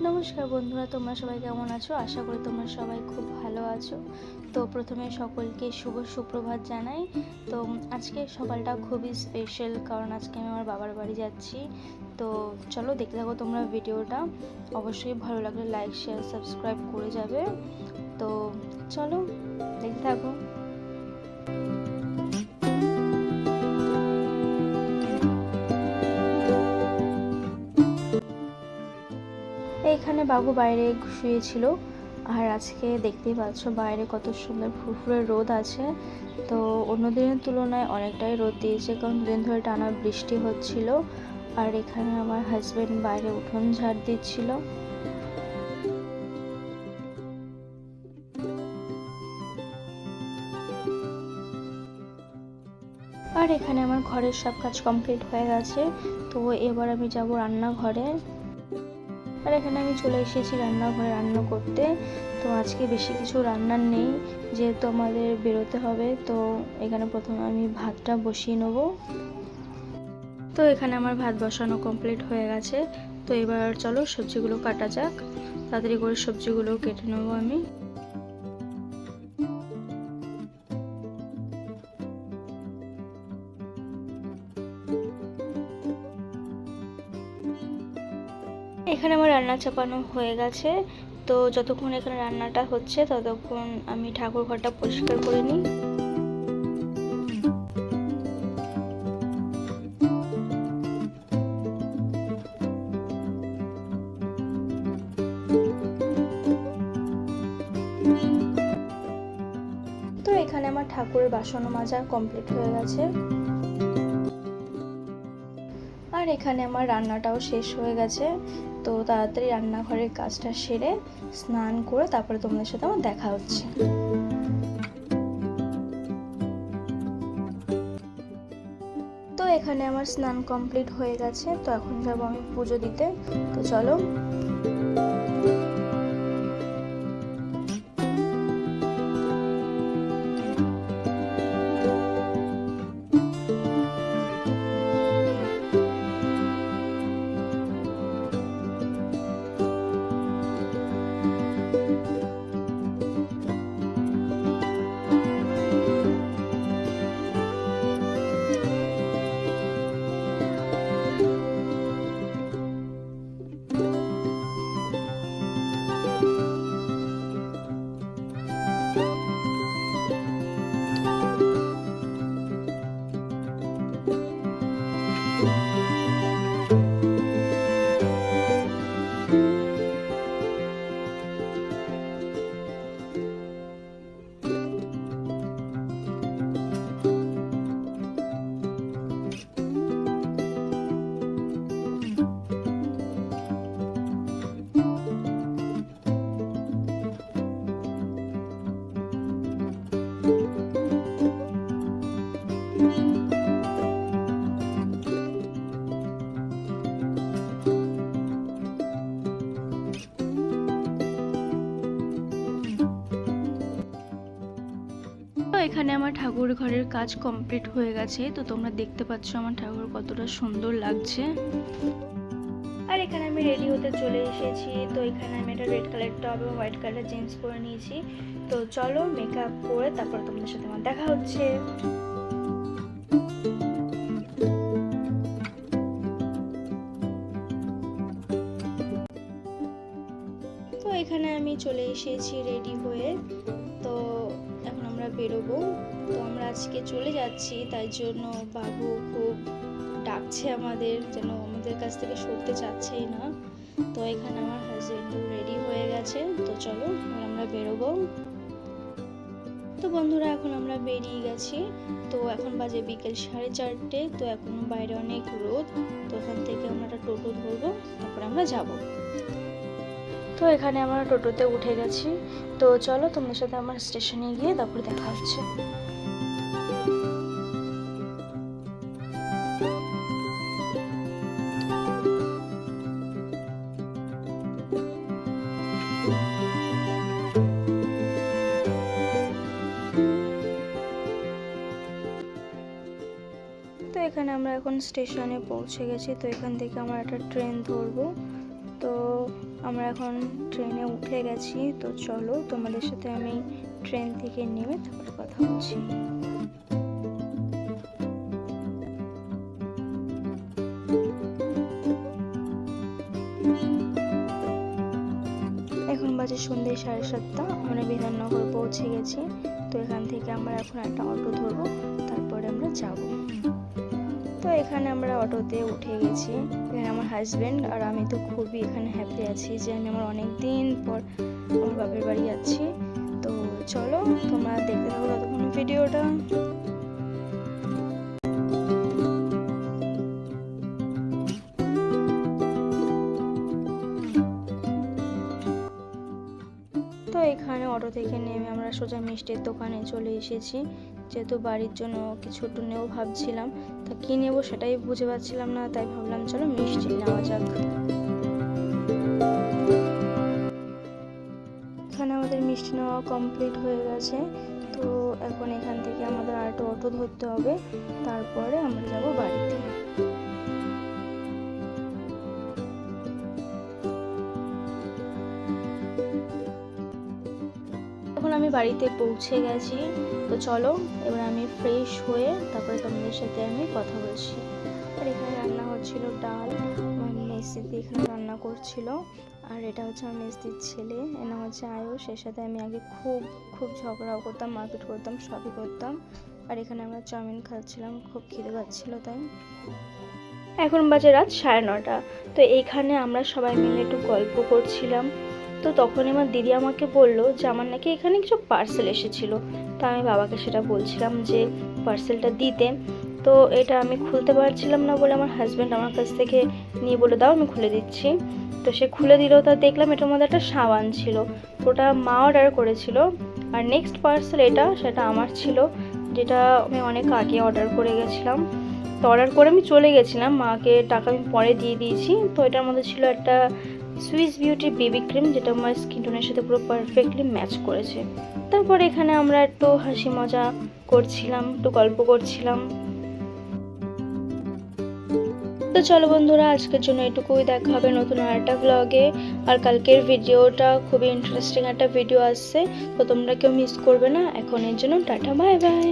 নমস্কার বন্ধুরা, তোমরা সবাই কেমন আছো? আশা করি তোমরা সবাই খুব ভালো আছো। তো প্রথমে সকলকে শুভ সুপ্রভাত জানাই। তো আজকে সকালটা খুবই স্পেশাল, কারণ আজকে আমি আমার বাবার বাড়ি যাচ্ছি। তো চলো দেখতে থাকো তোমরা ভিডিওটা। অবশ্যই ভালো লাগলে লাইক, শেয়ার, সাবস্ক্রাইব করে যাবে। তো চলো দেখতে থাকো। এইখানে বাবু বাইরে শুয়েছিল, আর আজকে দেখতেই পাচ্ছ বাইরে কত সুন্দর ফুরফুরে রোদ আছে। তো অন্য দিনের তুলনায় অনেকটাই রোদ দিয়েছে, কারণ দুদিন ধরে টানা বৃষ্টি হচ্ছিল। আর এখানে আমার হাজবেন্ড বাইরে উঠোন ঝাড় দিচ্ছিল। আর এখানে আমার ঘরের সব কাজ কমপ্লিট হয়ে গেছে। তো এবার আমি যাব রান্নাঘরে। আর এখানে আমি চলে এসেছি রান্নাঘরে রান্না করতে। তো আজকে বেশি কিছু রান্নার নেই, যেহেতু আমাদের বেরোতে হবে। তো এখানে প্রথমে আমি ভাতটা বসিয়ে নেব। তো এখানে আমার ভাত বসানো কমপ্লিট হয়ে গেছে। তো এবার চলো সবজিগুলো কাটা যাক। তাড়াতাড়ি করে সবজিগুলো কেটে নেবো আমি। এখানে আমার রান্না চাপানো হয়ে গেছে। তো যতক্ষণ এখানে রান্নাটা হচ্ছে ততক্ষণ আমি ঠাকুর ঘরটা পরিষ্কার করে নিই। তো এখানে আমার ঠাকুরের বাসন মাজা কমপ্লিট হয়ে গেছে। আর এখানে আমার রান্নাটাও শেষ হয়ে গেছে। তো তাড়াতাড়ি রান্নাঘরের কাজটা সেরে স্নান করে তারপরে তোমাদের সাথে আমার দেখা হচ্ছে। তো এখানে আমার স্নান কমপ্লিট হয়ে গেছে। তো এখন যাব আমি পুজো দিতে। তো চলো। তো এখানে আমার ঠাকুর ঘরের কাজ কমপ্লিট হয়ে গেছে। তো তোমরা দেখতে পাচ্ছ আমার ঠাকুর কতটা সুন্দর লাগছে। আর এখানে আমি রেডি হতে চলে এসেছি। তো এখানে আমি একটা রেড কালার টপ এবং হোয়াইট কালার জিন্স পরে নিয়েছি। তো চলো মেকআপ করে তারপর তোমাদের সাথে আমার দেখা হচ্ছে। তো এখানে আমি চলে এসেছি রেডি হয়ে। তো এখন আমরা বেরোবো। তো আমরা আজকে চলে যাচ্ছি, তাই জন্য বাবু খুব ডাকছে আমাদের, যেন আমাদের কাছ থেকে সরতে চাচ্ছেই না। তো এখানে আমার হাজবেন্ড রেডি হয়ে গেছে। তো চলো এবার আমরা বেরোবো। তো বন্ধুরা এখন আমরা বেরিয়ে গেছি। তো এখন বাজে বিকেল 4:30। তো এখন বাইরে অনেক রোদ। তো এখান থেকে আমরা একটা টোটো ধরবো, তারপরে আমরা যাব। তো এখানে আমরা টোটোতে উঠে গেছি। তো চলো তোমাদের সাথে আমার স্টেশনে গিয়ে তারপরে দেখা হচ্ছে। তো এখানে আমরা এখন স্টেশনে পৌঁছে গেছি। তো এখান থেকে আমরা একটা ট্রেন ধরবো। তো আমরা এখন ট্রেনে উঠে গেছি। তো চলো তোমাদের সাথে আমি ট্রেন থেকে নেমে তারপরে কথা বলছি। এখন বাজে সন্ধ্যে 7:30, আমরা বিধাননগর পৌঁছে গেছি। তো এখান থেকে আমরা এখন একটা অটো ধরবো, তারপরে আমরা যাব। তো এখানে আমরা অটোতে উঠে গেছি। এখানে আমার হাজব্যান্ড আর আমি তো খুবই এখানে হ্যাপি আছি যে আমি আমার অনেক দিন পর আমার বাপের বাড়ি যাচ্ছি। তো চলো তোমরা দেখতে থাকো ততক্ষণ ভিডিওটা। তো এখানে অটো থেকে নেমে আমরা সোজা মিষ্টির দোকানে চলে এসেছি। যেহেতু বাড়ির জন্য কিছু একটু নেবো ভাবছিলাম, তা কী নেবো সেটাই বুঝে পাচ্ছিলাম না, তাই ভাবলাম চলো মিষ্টি নেওয়া যাক। এখানে আমাদের মিষ্টি নেওয়া কমপ্লিট হয়ে গেছে। তো এখন এখান থেকে আমাদের আরেকটা অটো ধরতে হবে, তারপরে আমরা যাব বাড়িতে। এখন আমি বাড়িতে পৌঁছে গেছি। তো চলো এবার আমি ফ্রেশ হয়ে তারপরে তোমাদের সাথে আমি কথা বলছি। আর এখানে রান্না হচ্ছিল ডাল, আমার মেসিদি এখানে রান্না করছিল। আর এটা হচ্ছে আমার মেসিদির ছেলে, এর নাম হচ্ছে আয়ুষ। এর সাথে আমি আগে খুব ঝগড়াও করতাম, মারপিট করতাম, সবই করতাম। আর এখানে আমরা চাউমিন খাচ্ছিলাম, খুব খিদে পাচ্ছিল তাই। এখন বাজে রাত 9:30। তো এইখানে আমরা সবাই মিলে একটু গল্প করছিলাম। তো তখনই আমার দিদি আমাকে বললো যে আমার নাকি এখানে কিছু পার্সেল এসেছিল। তো আমি বাবাকে সেটা বলছিলাম যে পার্সেলটা দিতে। তো এটা আমি খুলতে পারছিলাম না বলে আমার হাজব্যান্ড আমার কাছ থেকে নিয়ে বলে দাও আমি খুলে দিচ্ছি। তো সে খুলে দিল। তা দেখলাম এটার মধ্যে একটা সাবান ছিল, ওটা মা অর্ডার করেছিল। আর নেক্সট পার্সেল সেটা আমার ছিল, যেটা আমি অনেক আগে অর্ডার করে গেছিলাম। তো অর্ডার করে আমি চলে গেছিলাম, মাকে টাকা আমি পরে দিয়ে দিয়েছি। তো এটার মধ্যে ছিল একটা সুইস বিউটি বেবি ক্রিম, যেটা আমার স্কিন টোনের সাথে পুরো পারফেক্টলি ম্যাচ করেছে। তারপর এখানে আমরা একটু হাসি মজা করছিলাম, একটু গল্প করছিলাম। তো চলো বন্ধুরা, আজকের জন্য এটুকুই, দেখা হবে নতুন আরেকটা ব্লগে। আর কালকের ভিডিওটা খুবই ইন্টারেস্টিং একটা ভিডিও আসছে, তো তোমরা কেউ মিস করবে না। এখন এর জন্য টাটা, বাই বাই।